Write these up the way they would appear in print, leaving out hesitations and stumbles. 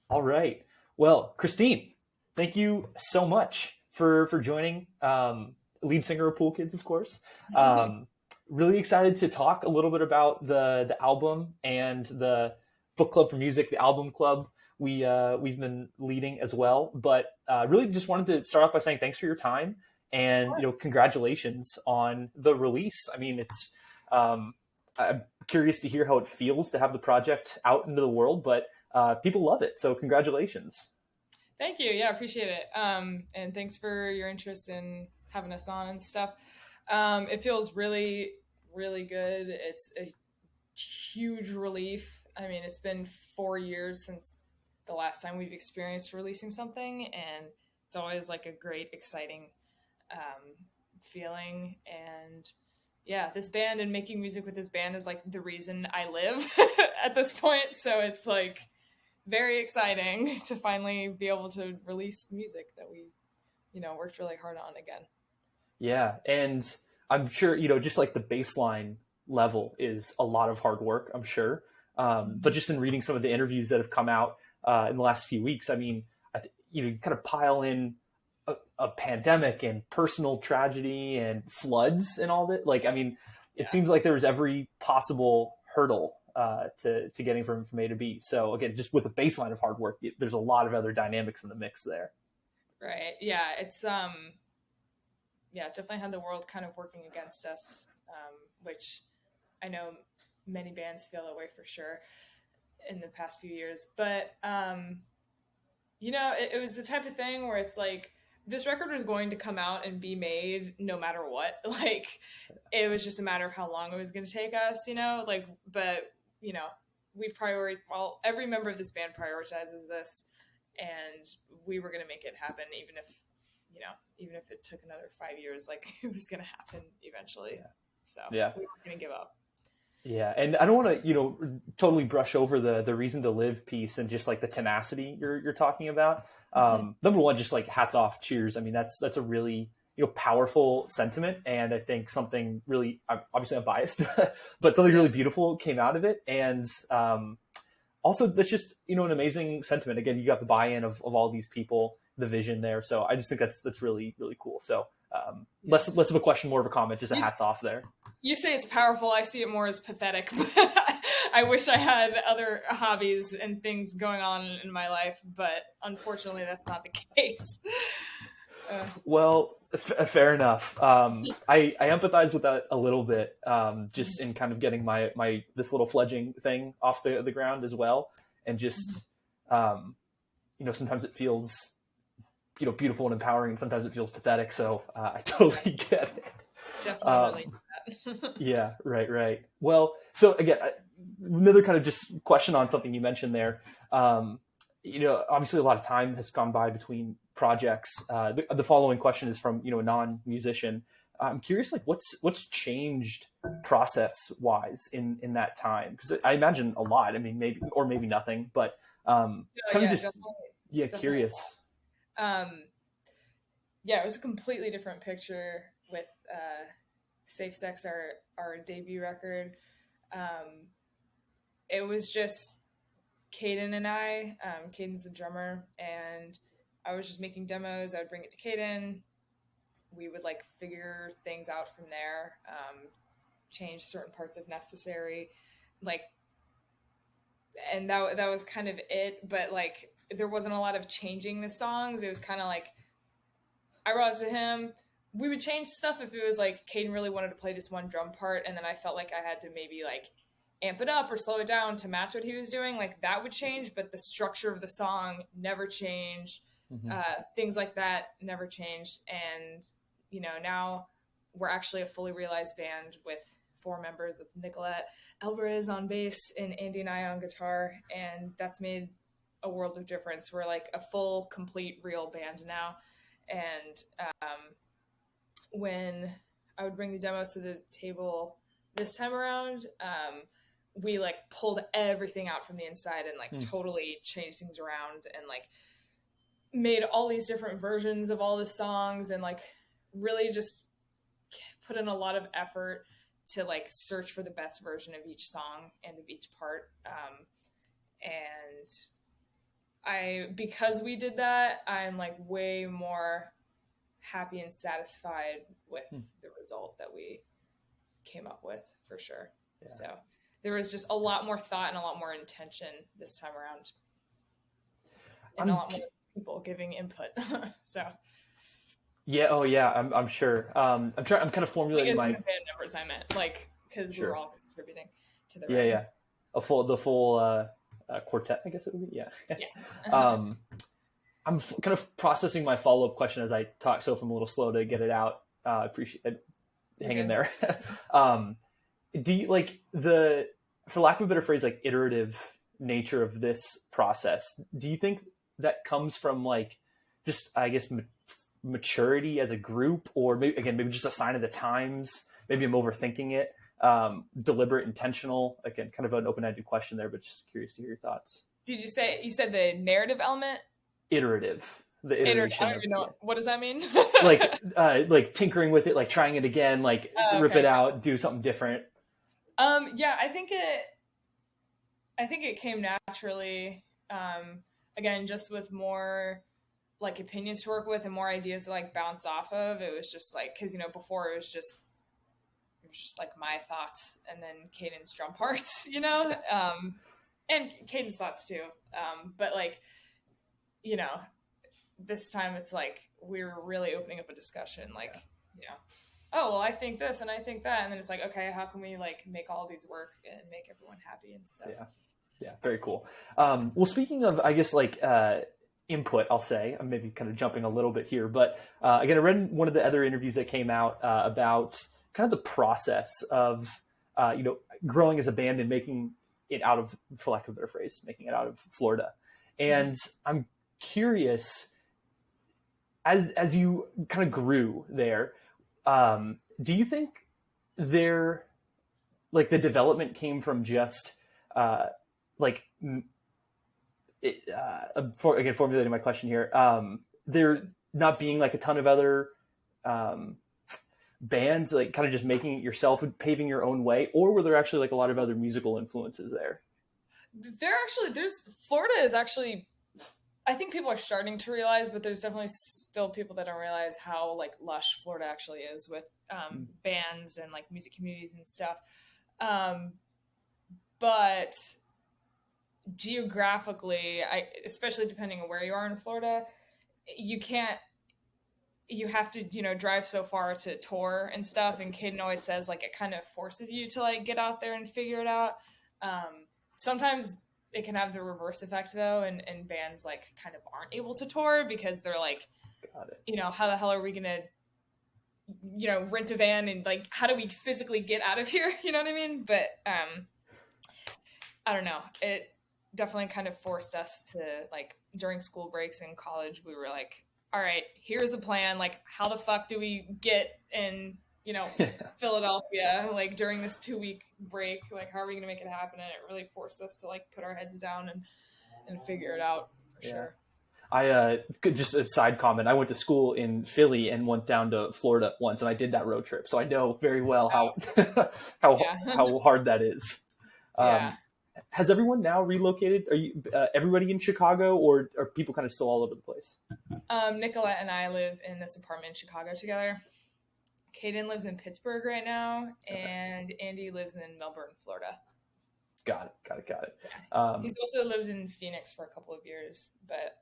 All right. Well, Christine, thank you so much for joining. Lead singer of Pool Kids, of course. Um, Really excited to talk a little bit about the album and the book club for music, the album club we've been leading as well. But really just wanted to start off by saying thanks for your time and congratulations on the release. I mean, um, I'm curious to hear how it feels to have the project out into the world, but people love it. So congratulations. Thank you. Yeah, I appreciate it. And thanks for your interest in having us on and stuff. It feels really, really good. It's a huge relief. I mean, it's been 4 years since the last time we've experienced releasing something, and it's always like a great, exciting um, feeling. And yeah, this band and making music with this band is like the reason I live at this point. So it's like very exciting to finally be able to release music that we, worked really hard on again. Yeah, and I'm sure just like the baseline level is a lot of hard work. I'm sure, but just in reading some of the interviews that have come out in the last few weeks, I mean, you kind of pile in a pandemic and personal tragedy and floods and all that. Like, I mean, it Yeah. seems like there was every possible hurdle to getting from A to B. So again, just with a baseline of hard work, there's a lot of other dynamics in the mix there. Right. Yeah. It's yeah, definitely had the world kind of working against us, which I know many bands feel that way for sure in the past few years. But it was the type of thing where it's like this record was going to come out and be made no matter what. Like it was just a matter of how long it was going to take us, but you know, every member of this band prioritizes this, and we were going to make it happen, even if it took another 5 years, like it was going to happen eventually. Yeah. So Yeah. we weren't going to give up. Yeah, and I don't want to, totally brush over the reason to live piece and just like the tenacity you're talking about. Number one, just like hats off, cheers. I mean, that's a really powerful sentiment, and I think something really, obviously I'm biased, but something really beautiful came out of it, and also that's just an amazing sentiment. Again, you got the buy-in of all these people, the vision there. So I just think that's really really cool. So less of a question, more of a comment, just a You, hats off there. you say it's powerful. I see it more as pathetic. I wish I had other hobbies and things going on in my life, but unfortunately, that's not the case. Well, fair enough. I empathize with that a little bit, just in kind of getting my this little fledging thing off the ground as well, and just sometimes it feels beautiful and empowering, and sometimes it feels pathetic. So I totally get it. Definitely relate to that. Yeah, right. Well, so again, another kind of just question on something you mentioned there. Obviously a lot of time has gone by between projects. The following question is from a non-musician. I'm curious, like what's changed process wise in that time? Because I imagine a lot. I mean, maybe nothing, but kind of Yeah, just definitely. curious. Um, yeah, it was a completely different picture with Safe Sex, our debut record. Um, it was just Caden and I. Caden's the drummer, and I was just making demos. I would bring it to Caden. We would like figure things out from there, change certain parts if necessary, like, and that was kind of it. But like, there wasn't a lot of changing the songs. It was kind of like I brought it to him. We would change stuff if it was like Caden really wanted to play this one drum part, and then I felt like I had to maybe like amp it up or slow it down to match what he was doing. Like that would change, but the structure of the song never changed. Mm-hmm. Things like that never changed. And now we're actually a fully realized band with 4 members, with Nicolette Alvarez on bass and Andy and I on guitar, and that's made a world of difference. We're like a full, complete, real band now. And when I would bring the demos to the table this time around, we like pulled everything out from the inside and like totally changed things around and like made all these different versions of all the songs and like really just put in a lot of effort to like search for the best version of each song and of each part. And because we did that, I'm like way more happy and satisfied with the result that we came up with, for sure. Yeah. So there was just a lot more thought and a lot more intention this time around, and a lot more people giving input. So yeah, oh yeah, I'm sure. I'm kind of formulating my band numbers. I meant like because we were all contributing to the writing. Yeah, the full quartet, I guess it would be. Yeah. I'm kind of processing my follow-up question as I talk, so if I'm a little slow to get it out, I appreciate it. Hang in there. Do you like for lack of a better phrase, like iterative nature of this process? Do you think that comes from like just, I guess, maturity as a group, or maybe just a sign of the times? Maybe I'm overthinking it. Deliberate, intentional. Again, kind of an open-ended question there, but just curious to hear your thoughts. You said the narrative element? Iterative. The iteration. I don't even know. What does that mean? like tinkering with it, like trying it again, like rip it out, do something different. Yeah, I think it came naturally. Again, just with more like opinions to work with and more ideas to like bounce off of. It was just like, because before it was just like my thoughts and then Caden's drum parts, and Caden's thoughts too. But like, this time it's like we're really opening up a discussion, like, oh, well, I think this and I think that. And then it's like, okay, how can we like make all these work and make everyone happy and stuff? Yeah. Very cool. Well, speaking of, I guess, like input, I'll say, I'm maybe kind of jumping a little bit here, but again, I read one of the other interviews that came out about kind of the process of, growing as a band and making it out of, for lack of a better phrase, making it out of Florida. And I'm curious, as you kind of grew there, do you think the development came from just formulating my question here, there not being like a ton of other bands, like kind of just making it yourself and paving your own way, or were there actually like a lot of other musical influences there? Florida is actually, I think people are starting to realize, but there's definitely still people that don't realize how like lush Florida actually is with bands and like music communities and stuff. But geographically, especially depending on where you are in Florida, you have to, drive so far to tour and stuff. And Caden always says like it kind of forces you to like get out there and figure it out. Sometimes it can have the reverse effect though, and bands like kind of aren't able to tour because they're like, how the hell are we gonna, rent a van and like how do we physically get out of here? You know what I mean? But I don't know. It definitely kind of forced us to like during school breaks in college, we were like, all right, here's the plan. Like, how the fuck do we get in, Philadelphia, like during this 2-week break? Like, how are we going to make it happen? And it really forced us to like put our heads down and figure it out for sure. I just a side comment. I went to school in Philly and went down to Florida once, and I did that road trip, so I know very well how how hard that is. Has everyone now relocated? Are you everybody in Chicago, or are people kind of still all over the place? Nicolette and I live in this apartment in Chicago together. Caden lives in Pittsburgh right now, and Andy lives in Melbourne, Florida. Got it. He's also lived in Phoenix for a couple of years, but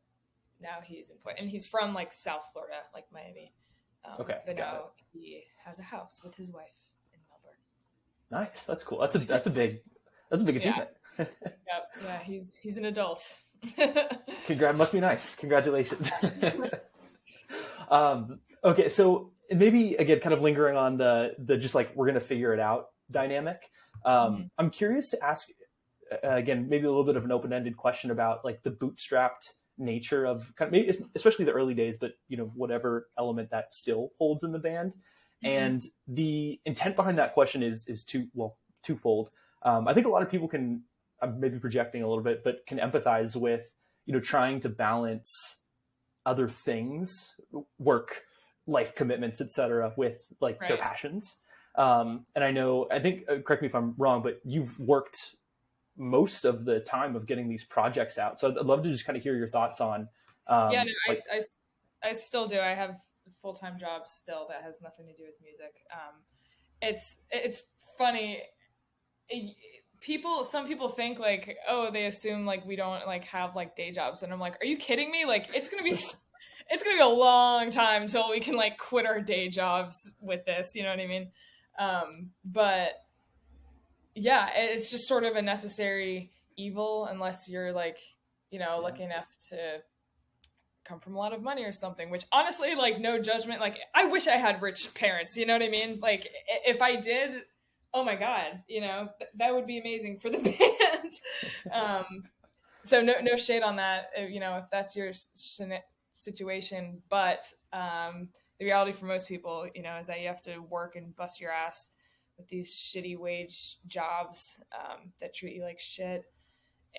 now he's in Florida, and he's from like South Florida, like Miami. But now he has a house with his wife in Melbourne. Nice, that's cool. That's a big achievement. Yep. Yeah, he's an adult. Must be nice. Congratulations. Okay, so maybe again, kind of lingering on the just like we're gonna figure it out dynamic. I'm curious to ask again, maybe a little bit of an open-ended question about like the bootstrapped nature of kind of maybe especially the early days, but whatever element that still holds in the band. And the intent behind that question is twofold. I think a lot of people can, I'm maybe projecting a little bit, but can empathize with, trying to balance other things, work, life commitments, etc., with like their passions. And I think, correct me if I'm wrong, but you've worked most of the time of getting these projects out. So I'd love to just kind of hear your thoughts on, Yeah, no, like, I still do. I have a full-time job still that has nothing to do with music. It's funny. Some people think like, oh, they assume like we don't like have like day jobs, and I'm like, are you kidding me? Like it's gonna be a long time until we can like quit our day jobs with this. You know what I mean? But yeah, it's just sort of a necessary evil unless you're like, lucky enough to come from a lot of money or something, which honestly, like, no judgment, like, I wish I had rich parents, you know what I mean? Like, if I did, oh my god, that would be amazing for the band. So no shade on that, if that's your situation, but the reality for most people, is that you have to work and bust your ass with these shitty wage jobs that treat you like shit,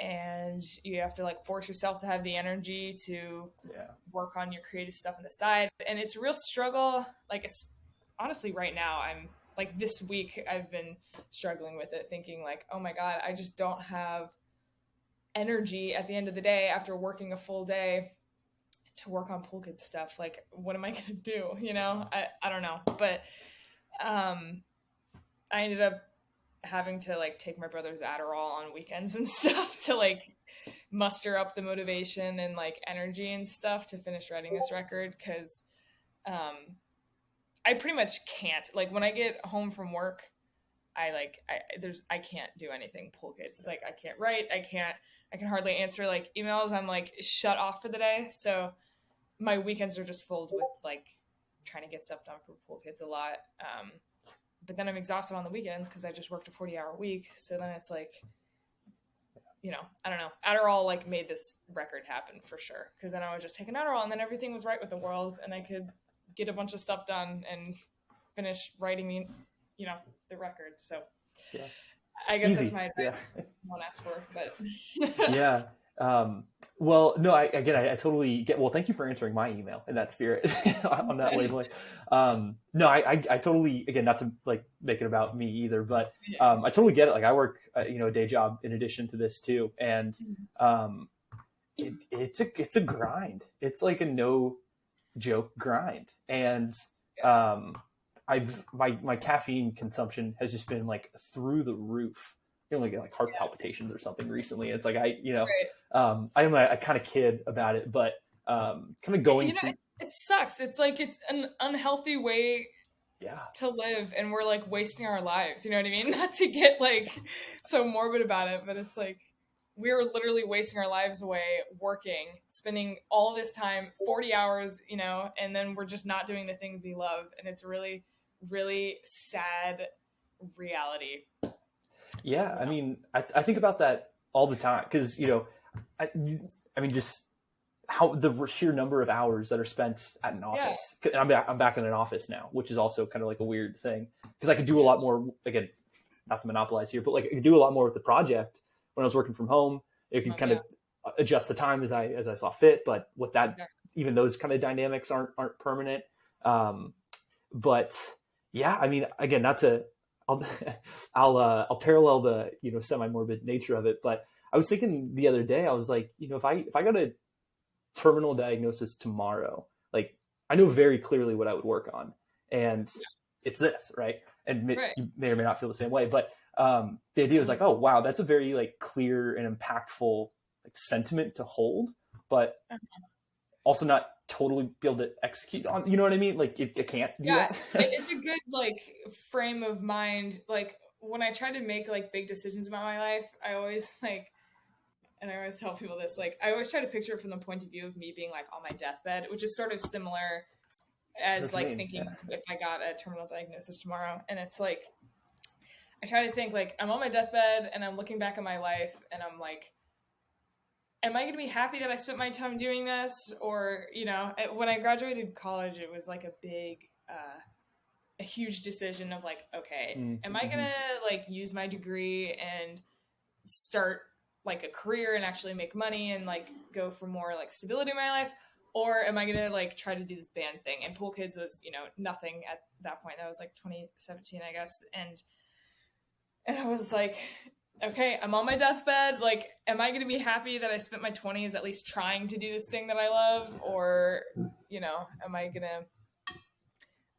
and you have to like force yourself to have the energy to work on your creative stuff on the side, and it's a real struggle. Like, it's honestly right now, I'm like, this week I've been struggling with it, thinking like, oh my god, I just don't have energy at the end of the day after working a full day to work on Pool Kids stuff. Like, what am I gonna do? I don't know, but I ended up having to like take my brother's Adderall on weekends and stuff to like muster up the motivation and like energy and stuff to finish writing this record, because I pretty much can't, like, when I get home from work, I can't do anything Pool Kids. Like, I can't write, I can hardly answer like emails. I'm like shut off for the day. So my weekends are just filled with like trying to get stuff done for Pool Kids a lot. But then I'm exhausted on the weekends because I just worked a 40-hour week. So then it's like, I don't know. Adderall like made this record happen for sure. Because then I would just take an Adderall and then everything was right with the world, and I could get a bunch of stuff done and finish writing, the record. So I guess easy. that's my advice. I won't ask for, but yeah. Well, no, I totally get, well, thank you for answering my email in that spirit on that wavelength. No, I totally, again, not to like make it about me either, but, I totally get it. Like, I work, a day job in addition to this too. And, it's a grind. It's like a no joke grind. And, my caffeine consumption has just been like through the roof. Like heart palpitations or something recently. It's like I am a kind of kid about it, but kind of going through. It sucks. It's like it's an unhealthy way to live, and we're like wasting our lives. You know what I mean? Not to get like so morbid about it, but it's like we're literally wasting our lives away working, spending all this time, 40 hours, and then we're just not doing the things we love, and it's really, really sad reality. Yeah, I mean, I think about that all the time because, I mean, just how the sheer number of hours that are spent at an office. Yeah. I'm back in an office now, which is also kind of like a weird thing because I could do a lot more, again, not to monopolize here, but like I could do a lot more with the project when I was working from home. It could kind of adjust the time as I saw fit, but with that, even those kind of dynamics aren't permanent. But yeah, I mean, again, not to, I'll parallel the semi-morbid nature of it, but I was thinking the other day, I was like, if I got a terminal diagnosis tomorrow, like I know very clearly what I would work on, and it's this, right? And you may or may not feel the same way, but the idea was like, oh wow, that's a very like clear and impactful like sentiment to hold, but also not totally be able to execute on, you know what I mean? Like it can't do that. It's a good like frame of mind. Like when I try to make like big decisions about my life, I always like, and I always tell people this, like I always try to picture it from the point of view of me being like on my deathbed, which is sort of similar as like thinking if I got a terminal diagnosis tomorrow. And it's like, I try to think like I'm on my deathbed and I'm looking back at my life and I'm like, am I going to be happy that I spent my time doing this? Or, when I graduated college, it was like a huge decision of like, okay, am I going to like use my degree and start like a career and actually make money and like go for more like stability in my life? Or am I going to like try to do this band thing? And Pool Kids was, nothing at that point. That was like 2017, I guess. And I was like, okay, I'm on my deathbed. Like, am I going to be happy that I spent my 20s at least trying to do this thing that I love? Or, am I going to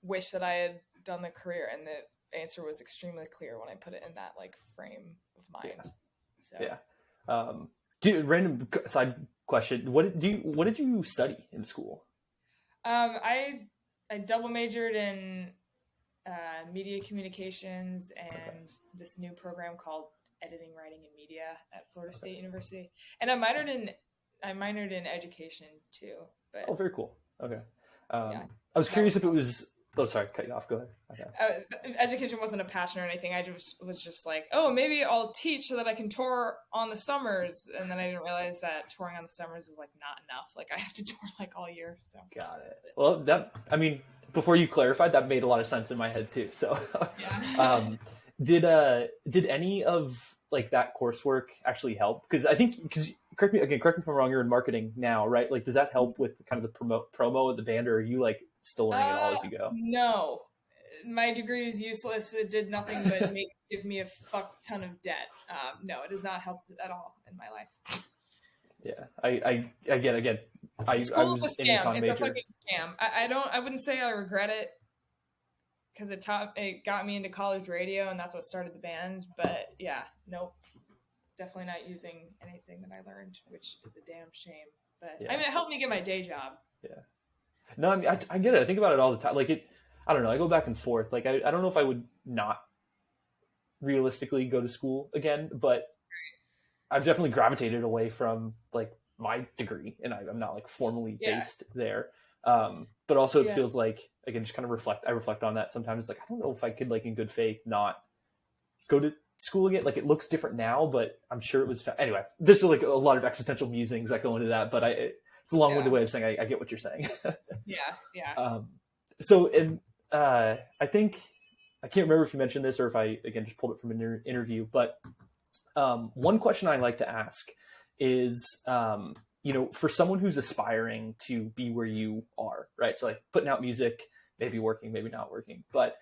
wish that I had done the career? And the answer was extremely clear when I put it in that like frame of Yeah. mind. So, Yeah. Random side question. What did you study in school? I double majored in media communications and this new program called editing, writing, and media at Florida State University, and I minored in education too. Oh, But very cool. Okay. yeah, I was that curious was if it was. Oh, sorry, cut you off. Go ahead. Okay. education wasn't a passion or anything. I just was just like, oh, maybe I'll teach so that I can tour on the summers, and then I didn't realize that touring on the summers is like not enough. Like I have to tour like all year. So Got it. Well, before you clarified, that made a lot of sense in my head too. So, yeah. did any of like that coursework actually help? Because I think correct me if I'm wrong. You're in marketing now, right? Like, does that help with kind of the promo of the band, or are you like still learning it all as you go? No, my degree is useless. It did nothing but give me a fuck ton of debt. No, it has not helped at all in my life. Yeah, I get. I School's was a an scam. econ It's a major. fucking scam. I wouldn't say I regret it because it got me into college radio and that's what started the band. But yeah, nope, definitely not using anything that I learned, which is a damn shame. But Yeah, I mean, it helped me get my day job. yeah. No, I mean, I get it. I think about it all the time. Like I don't know. I go back and forth. Like I don't know if I would not realistically go to school again, but I've definitely gravitated away from like my degree, and I'm not like formally Yeah, based there. But also, it yeah, feels like again, just kind of reflect. I reflect on that sometimes. It's like I don't know if I could like in good faith not go to school again. Like it looks different now, but I'm sure it was anyway. There's like a lot of existential musings that go into that, but it's a long-winded yeah, way of saying I get what you're saying. yeah, yeah. um, so, and I think I can't remember if you mentioned this or if I again just pulled it from an interview, but one question I like to ask is, for someone who's aspiring to be where you are, right? So like putting out music, maybe working, maybe not working, but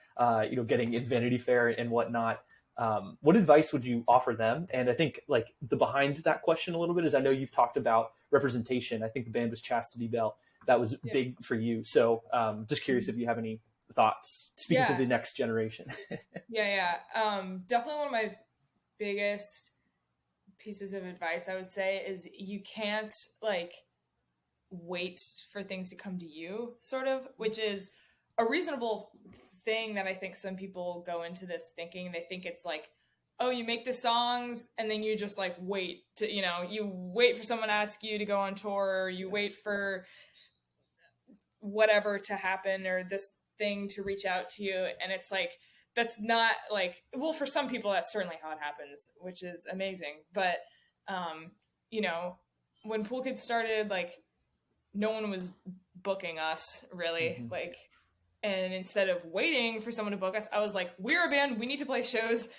getting in Vanity Fair and whatnot. What advice would you offer them? And I think like the behind that question a little bit is I know you've talked about representation. I think the band was Chastity Bell. That was Yeah. big for you. So just curious if you have any thoughts speaking to Yeah, the next generation. yeah. Definitely one of my biggest pieces of advice I would say is you can't like wait for things to come to you, sort of, which is a reasonable thing that I think some people go into this thinking. They think it's like, oh, you make the songs and then you just like wait to, you wait for someone to ask you to go on tour, or you wait for whatever to happen or this thing to reach out to you. And it's like, that's not like, well, for some people, that's certainly how it happens, which is amazing. But, um, you know, when Pool Kids started, like, no one was booking us really. Mm-hmm. Like, and instead of waiting for someone to book us, I was like, we're a band, we need to play shows.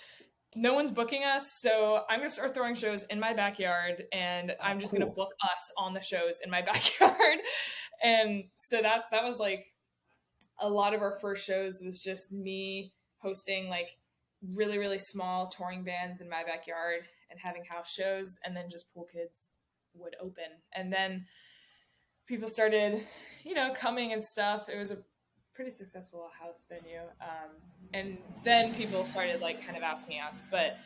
No one's booking us, so I'm gonna start throwing shows in my backyard, and I'm just Cool. gonna book us on the shows in my backyard. And so that was like a lot of our first shows was just me hosting like really really small touring bands in my backyard and having house shows, and then just Pool Kids would open, and then people started, coming and stuff. It was a pretty successful house venue. And then people started like kind of asking us, but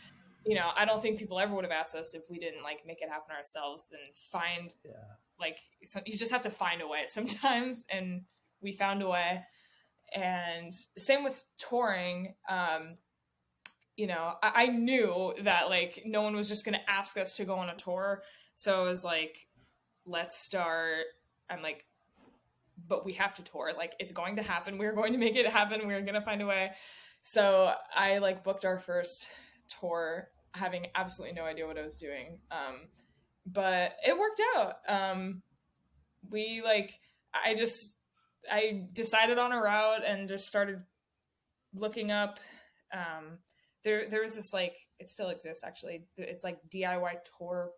I don't think people ever would have asked us if we didn't like make it happen ourselves and find like, you just have to find a way sometimes. And we found a way. And same with touring. I knew that like no one was just going to ask us to go on a tour. So I was like, let's start. I'm like, but we have to tour. Like, it's going to happen. We're going to make it happen. We're going to find a way. So I like booked our first tour having absolutely no idea what I was doing. But it worked out. We like, I decided on a route and just started looking up. There was this like, it still exists actually. It's like DIY tour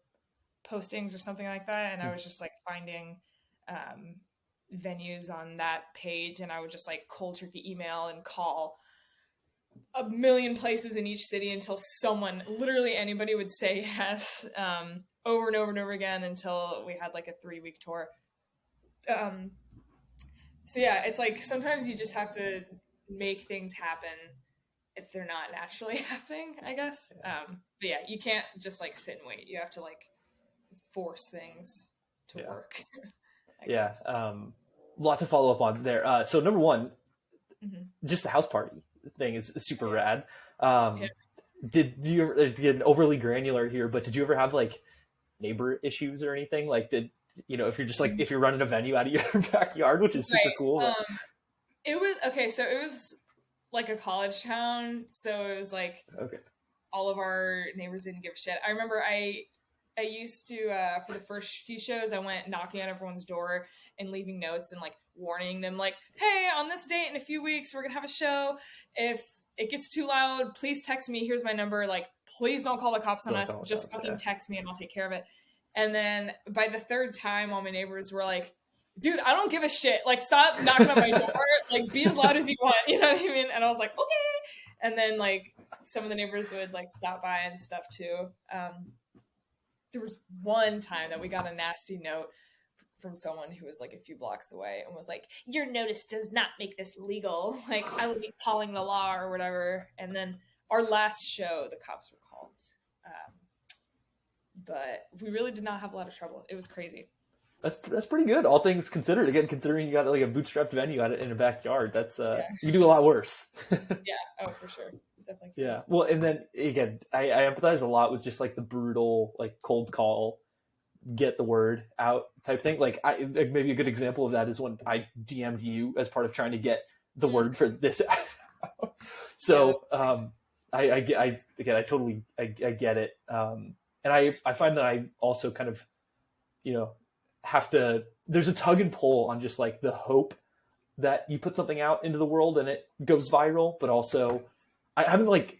postings or something like that. And I was just like finding, venues on that page, and I would just like cold turkey email and call a million places in each city until someone, literally anybody, would say yes, over and over and over again until we had like a 3-week tour. So yeah, it's like sometimes you just have to make things happen if they're not naturally happening, I guess. But yeah, you can't just like sit and wait. You have to like force things to work. I guess. Lot to follow up on there. So number one, Mm-hmm. just the house party thing is super rad. Yeah. Did you ever get overly granular here? But did you ever have like neighbor issues or anything? Like, did if you're just like if you're running a venue out of your backyard, which is super cool. But... It was okay. So it was like a college town, so it was like all of our neighbors didn't give a shit. I remember I used to for the first few shows, I went knocking on everyone's door and leaving notes and like warning them, like, hey, on this date in a few weeks we're gonna have a show. If it gets too loud, please text me. Here's my number. Like, please don't call the cops on us. Just fucking text me and I'll take care of it. And then by the third time, all my neighbors were like, dude, I don't give a shit. Like, stop knocking on my door. Like, be as loud as you want. You know what I mean? And I was like, okay. And then like some of the neighbors would like stop by and stuff too. There was one time that we got a nasty note from someone who was like a few blocks away and was like, your notice does not make this legal. Like, I will be calling the law or whatever. And then our last show, the cops were called. But we really did not have a lot of trouble. It was crazy. That's pretty good, all things considered. Again, considering you got like a bootstrapped venue out in a backyard, that's you can do a lot worse. Yeah, for sure. Definitely. Yeah. Well, and then again, I empathize a lot with just like the brutal, like cold call, get the word out type thing. Like maybe a good example of that is when I DM'd you as part of trying to get the word for this out. So I totally get it. And I find that I also kind of, have to, there's a tug and pull on just like the hope that you put something out into the world and it goes viral, but also I haven't like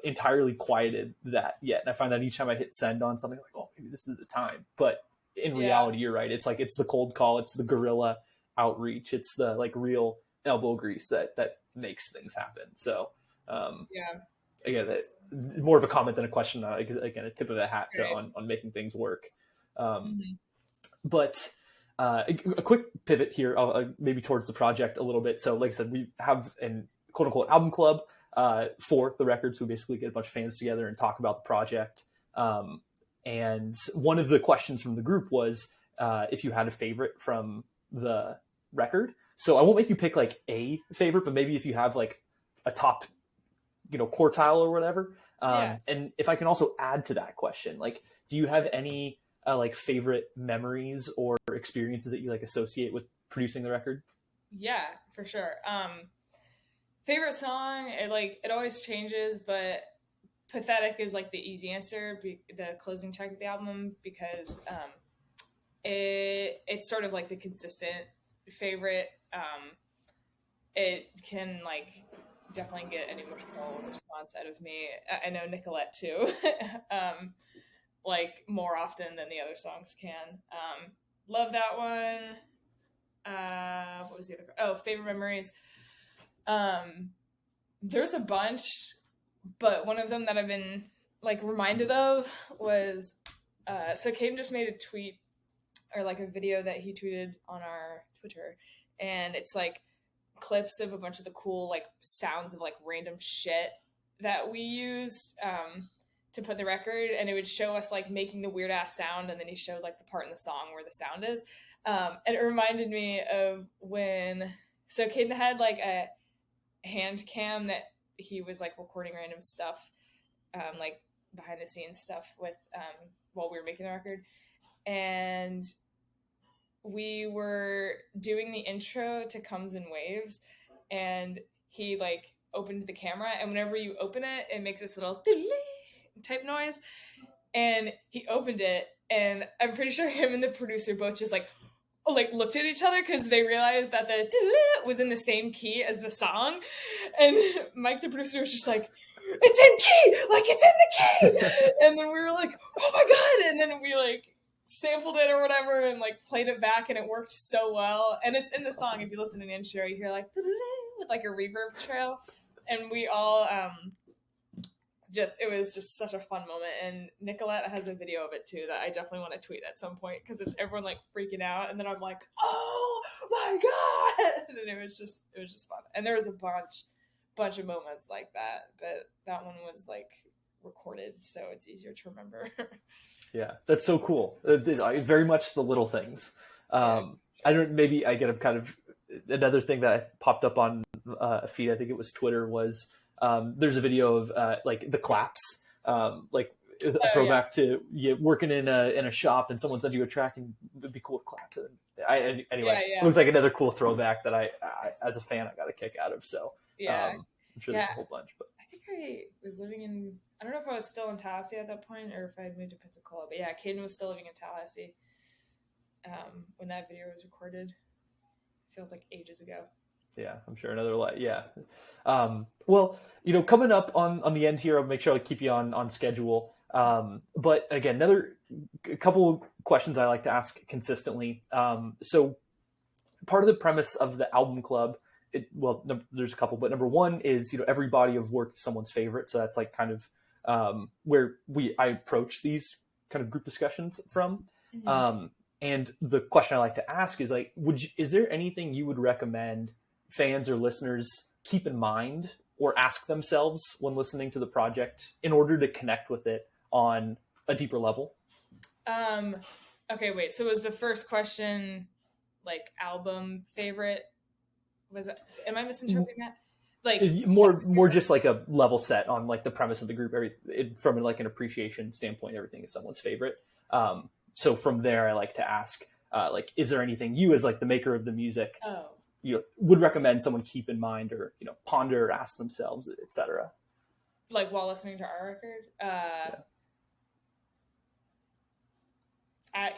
entirely quieted that yet. And I find that each time I hit send on something, like, oh, maybe this is the time. But in reality, you're right. It's like, it's the cold call. It's the guerrilla outreach. It's the like real elbow grease that makes things happen. So again, more of a comment than a question. Again, a tip of the hat on making things work. But a quick pivot here, maybe towards the project a little bit. So like I said, we have an quote unquote album club for the records. We basically get a bunch of fans together and talk about the project. And one of the questions from the group was if you had a favorite from the record. So I won't make you pick like a favorite, but maybe if you have like a top, quartile or whatever. And if I can also add to that question, like, do you have any like favorite memories or experiences that you like associate with producing the record? Yeah, for sure. Favorite song, it always changes, but Pathetic is like the easy answer, the closing track of the album, because it's sort of like the consistent favorite. It can like definitely get an emotional response out of me. I know Nicolette too. Like more often than the other songs can. Love that one. What was the other? Oh, favorite memories. There's a bunch, but one of them that I've been like reminded of was so Caden just made a tweet or like a video that he tweeted on our Twitter, and it's like clips of a bunch of the cool like sounds of like random shit that we used to put the record, and it would show us like making the weird ass sound, and then he showed like the part in the song where the sound is. And it reminded me of when Caden had like a hand cam that he was like recording random stuff, like behind the scenes stuff with while we were making the record, and we were doing the intro to Comes in Waves, and he like opened the camera, and whenever you open it, it makes this little type noise, and he opened it, and I'm pretty sure him and the producer both just like looked at each other because they realized that the was in the same key as the song, and Mike the producer was just like, it's in key, like it's in the key, and then we were like, oh my god, and then we like sampled it or whatever and like played it back, and it worked so well, and it's in the song. If you listen to the intro, you hear like with like a reverb trail. And we all it was just such a fun moment. And Nicolette has a video of it too that I definitely want to tweet at some point, because it's everyone like freaking out, and then I'm like, oh my god, and it was just fun. And there was a bunch of moments like that, but that one was like recorded, so it's easier to remember. Yeah, that's so cool. Very much the little things. I don't. Maybe I get a kind of another thing that popped up on a feed. I think it was Twitter. Was there's a video of like the claps, like a throwback to working in a shop and someone sends you a track and it'd be cool to clap. Anyway, it looks like another cool throwback that I as a fan I got a kick out of. So I'm sure there's a whole bunch. But I think I was living in. I don't know if I was still in Tallahassee at that point or if I had moved to Pensacola. But yeah, Caden was still living in Tallahassee when that video was recorded. Feels like ages ago. Yeah, I'm sure another light. Yeah. Well, coming up on the end here, I'll make sure I keep you on schedule. But again, a couple questions I like to ask consistently. So part of the premise of the album club, there's a couple, but number one is, every body of work is someone's favorite. So that's like kind of where I approach these kind of group discussions from. Mm-hmm. And the question I like to ask is like, is there anything you would recommend fans or listeners keep in mind or ask themselves when listening to the project in order to connect with it on a deeper level? Okay, wait. So was the first question like album favorite? Am I misinterpreting that? Like more just like a level set on like the premise of the group, from like an appreciation standpoint, everything is someone's favorite. So from there, I like to ask, like, is there anything you as like the maker of the music, would recommend someone keep in mind or, ponder or ask themselves, etc. Like while listening to our record?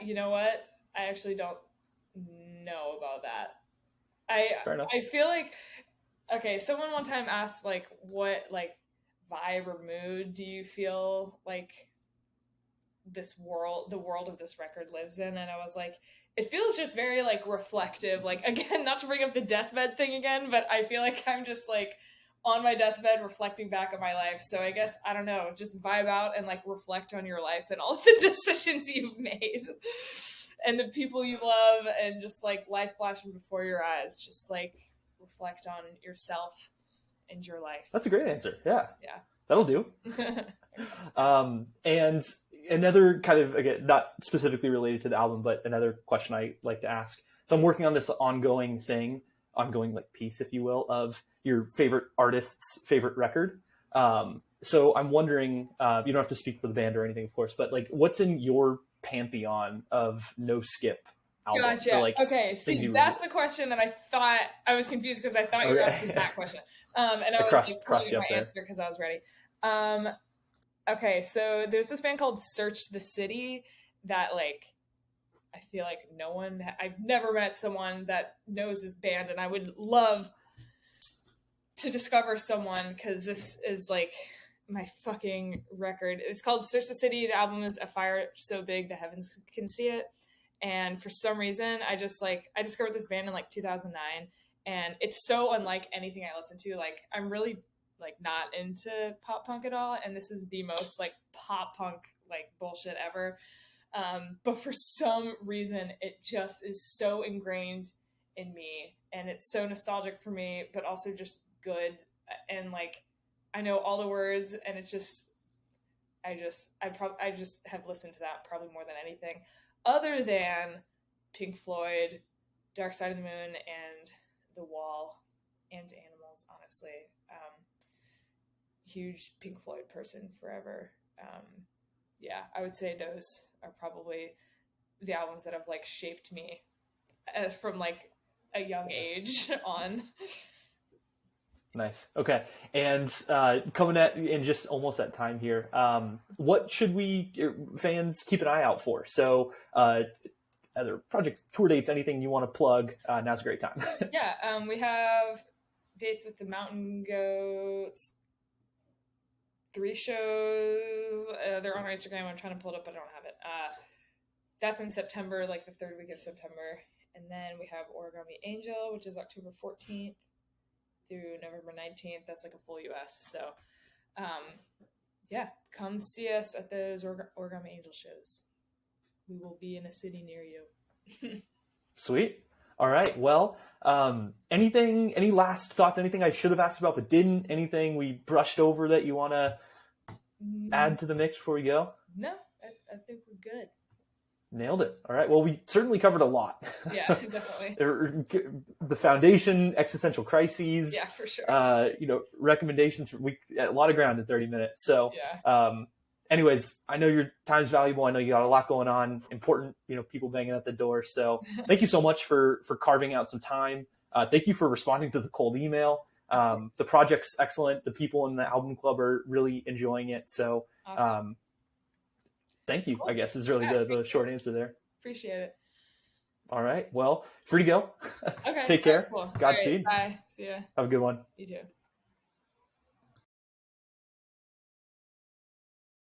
You know what? I actually don't know about that. I feel like, okay, someone one time asked like, what like vibe or mood do you feel like the world of this record lives in? And I was like, it feels just very like reflective, like, again, not to bring up the deathbed thing again, but I feel like I'm just like on my deathbed reflecting back on my life. So I guess, I don't know, just vibe out and like reflect on your life and all the decisions you've made and the people you love, and just like life flashing before your eyes. Just like reflect on yourself and your life. That's a great answer. Yeah. Yeah. That'll do. And another kind of, again, not specifically related to the album, but another question I like to ask. So I'm working on this ongoing like piece, if you will, of your favorite artist's favorite record. So I'm wondering, you don't have to speak for the band or anything, of course, but like, what's in your pantheon of no skip albums? Gotcha. So, like, okay, see, that's the question that I thought, I was confused because I thought you were asking that question. And I was like, pulling my answer because I was ready. Okay, so there's this band called Search the City that, like, I feel like I've never met someone that knows this band, and I would love to discover someone, because this is like my fucking record. It's called Search the City. The album is A Fire So Big the Heavens Can See It. And for some reason, I discovered this band in like 2009, and it's so unlike anything I listen to. Like, I'm really like not into pop punk at all, and this is the most like pop punk like bullshit ever. But for some reason, it just is so ingrained in me, and it's so nostalgic for me, but also just good. And like, I know all the words, and it's just, I just have listened to that probably more than anything, other than Pink Floyd, Dark Side of the Moon, and The Wall, and Animals. Honestly, huge Pink Floyd person forever. Yeah, I would say those are probably the albums that have like shaped me from like a young age on. Nice. Okay. And coming at in just almost that time here, what should fans keep an eye out for? So other project tour dates, anything you want to plug, now's a great time. Yeah, we have dates with the Mountain Goats, 3 shows. They're on our Instagram. I'm trying to pull it up, but I don't have it. That's in September, like the 3rd week of September. And then we have Origami Angel, which is October 14th. through November 19th. That's like a full US. So, yeah, come see us at those Origami Angel shows. We will be in a city near you. Sweet. All right. Well, any last thoughts? Anything I should have asked about but didn't? Anything we brushed over that you want to add to the mix before we go? No, I think we're good. Nailed it. All right. Well, we certainly covered a lot. Yeah, definitely. The foundation, existential crises. Yeah, for sure. Recommendations. A lot of ground in 30 minutes. So, yeah. Anyways, I know your time's valuable. I know you got a lot going on, important, people banging at the door. So thank you so much for carving out some time. Thank you for responding to the cold email. The project's excellent. The people in the album club are really enjoying it. So, awesome. Thank you, I guess, is really the short answer there. Appreciate it. All right. Well, free to go. Okay. Take care. Cool. Godspeed. Right, bye. See ya. Have a good one. You too.